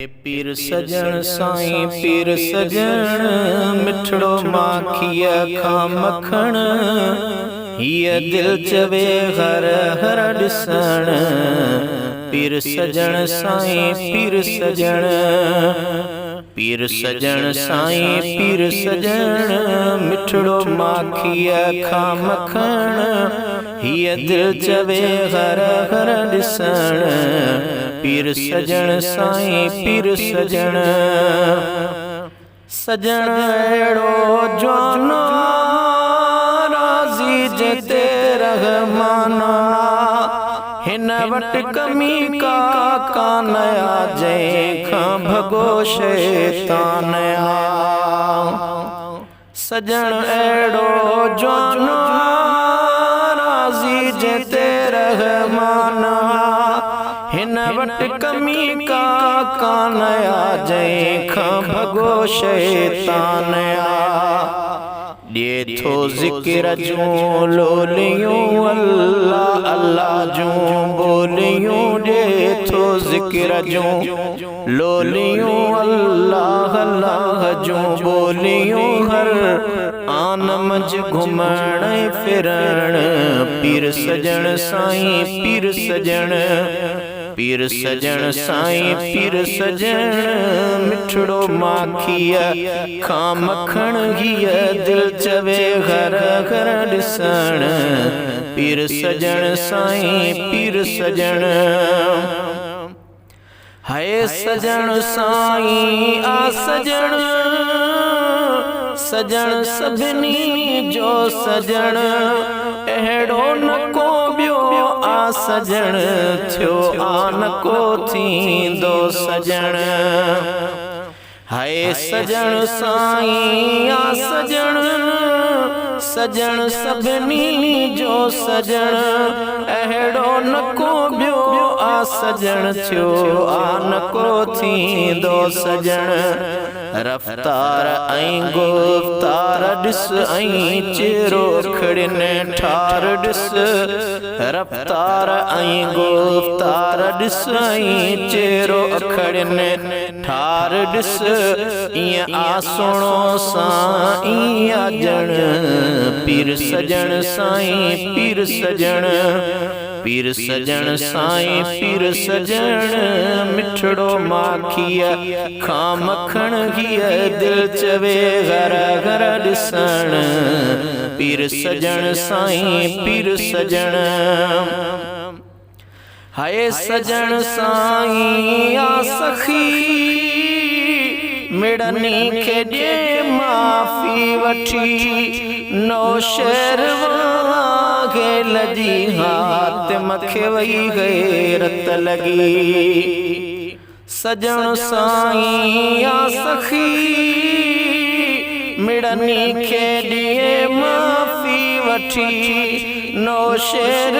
पीर सजन साईं पीर सजन मिठड़ो माखिया खा मखण हिय दिल चवे हर हर ॾिसण पीर सजन साईं पीर सजन पीर सजन साईं पीर सजन मिठड़ो माखिया खा मखण हिय दिल चवे हर हर ॾिसण पीर सजन साईं पीर सजन सजन अहिड़ो जवान राज़ी जते रहमाना हिन वटि कमी का कान आ जंहिंखां भॻो शैतान आ सजन अहिड़ो जवान राज़ी जते रहमाना हिन वटि कमी का कान आ जंहिंखां भॻो शैतान आ ॾिए थो ज़िक्र जूं लोलियूं अल्लाह अल्लाह जूं बोलियूं ॾिए थो ज़िक्र जूं लोलियूं अल्लाह अल्लाह जूं बोलियूं हर आन मंझि घुमण फिरण पीर सजन साईं पीर सजन पीर सजन साईं पीर सजन मिठड़ो माखिया खा मखण हिय दिल चवे घर घर ॾिसण पीर सजन साईं पीर सजन हाय सजन साईं आ सजन सजन सभिनी जो सजन अहिड़ो न को ॿियो आ सजन थियो आ न को थींदो सजन हाय सजन साईं आ सजन सजन सभिनी जो सजन अहिड़ो न को ॿियो आ सजन थियो आ न को थींदो सजन रफ्तार ऐं गुफ्तार ॾिस ऐं चेहरो खड़िने ठार ॾिस रफ्तार ऐं गुफ्तार ॾिस ऐं चेहरो खड़िने ठार ॾिस ईअं आ सुहिणो साईं आ ॼण पीर सजन साईं पीर सजन पीर सजन साईं पीर सजन मिठड़ो माखिया खा मखण हिय दिल चवे घर घर ॾिसण पीर सजन साईं पीर सजन हाय सजन साईं आ सखी मिड़नी खे ॾे माफ़ी वठी नौशहर गेल जी हाथ मखे वही गैरत लगी सजन साईं आ सखी मिड़नी खे ॾे माफ़ी वठी नौशहर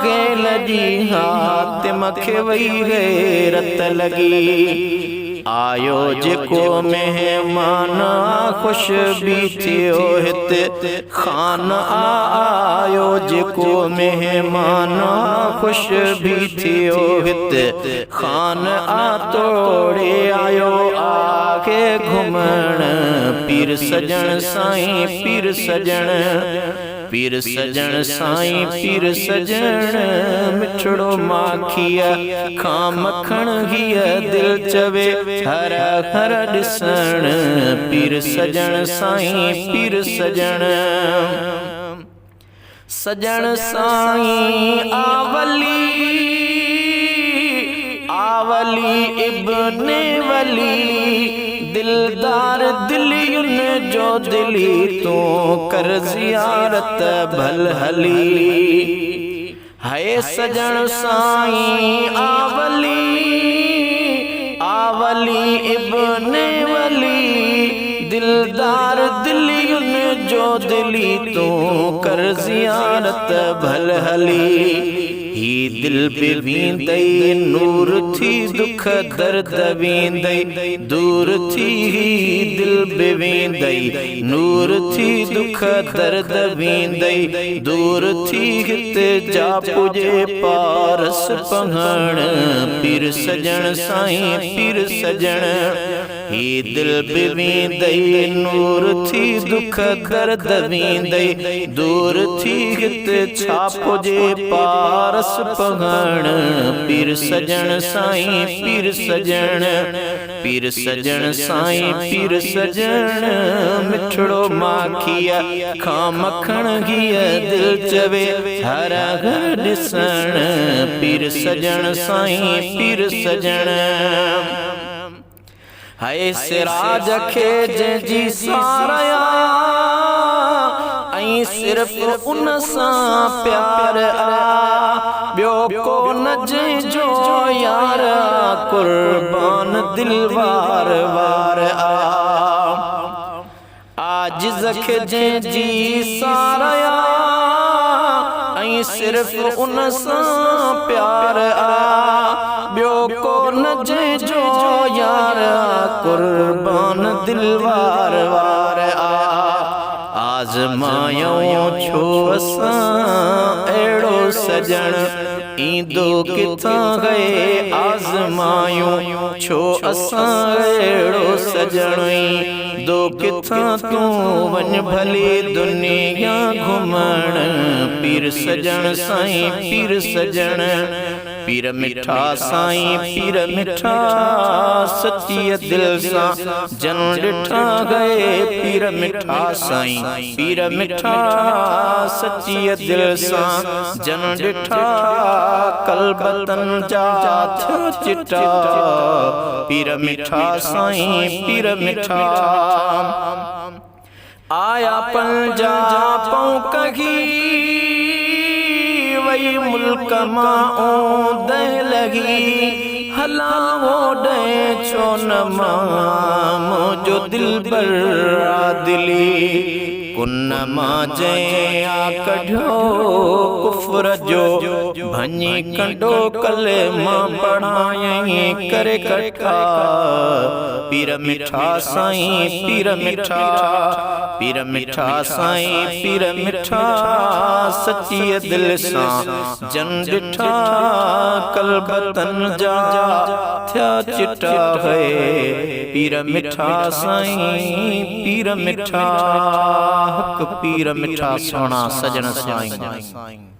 गेल जी हाथ मखे वही गैरत लगी आयो जेको मेहमान खुश भी थियो हिते खान आयो जेको मेहमान खुश भी थियो हिते खान आ तोड़े आयो आके घुमण पीर सजन साईं पीर सजन पीर सजन साईं पीर सजन मिठड़ो माखिया खा मखण हिय दिल चवे हर हर ॾिसण पीर सजन साईं पीर सजन सजन साईं आवली इब्ने वली दिलदार दिलियुन जो दिली तू कर ज़ियारत भल हली हाय सजन साईं आवली इब्ने वली दिलदार दिलियुन जो दिली तू कर ज़ियारत भल हली ही दिल बि वेंदई नूर थी दुख दर्द वेंदई दूर थी ही दिल बि वेंदई नूर थी दुख दर्द वेंदई दूर थी हिते जा पुजे पारस पहण पीर सजण साईं पीर सजण ही दिल बि वेंदई नूर थी दुख दर्द वेंदई दूर थी हिते छा पुजे पारस पहण पीर सजण साईं पीर सजण साईं पीर सजण मिठड़ो माखिया खां मखण घिया दिल चवे हर घर ॾिसण पीर सजण साईं पीर सजण हाय सिराज खे जंहिंजी सारया ऐं सिर्फ़ उन सां प्यार आ ॿियो को न जंहिंजो यार कुर्बान दिल वार वार आ आजिज़ खे जंहिंजी सारया ऐं सिर्फ़ उन सां प्यार आ ॿियो को न जंहिंजो यार कुर्बान दिल वार वार आ आज़मायूं छो असां अहिड़ो सजण ईंदो किथां गए आज़मायूं छो असां अहिड़ो सजण ईंदो किथां तूं वञ भले दुनिया घुमण पीर सजण साईं पीर सजण पीर मिठा साईं पीर मिठा सच्ची दिल सां जन ॾिठा गए पीर मिठा साईं पीर मिठा सच्ची दिल सां जन ॾिठा कलबतन जा थियो चिटा पीर मिठा साईं पीर मिठा आया पंजा पौकगी वही मुल्क मां दह लगी हला ओडे छो न मां मुझो दिल बर्रा दिली कुन मां जया कढो कुफर जो भनी कंडो कले मां पढ़ाई करे कठा पीर मिठा साईं पीर मिठा साईं पीर मिठा सच्ची दिल सां जन ॾिठा कलबतन जा थिया चिटा है पीर मिठा साईं पीर मिठा हक पीर मिठा सोना सजन साईं।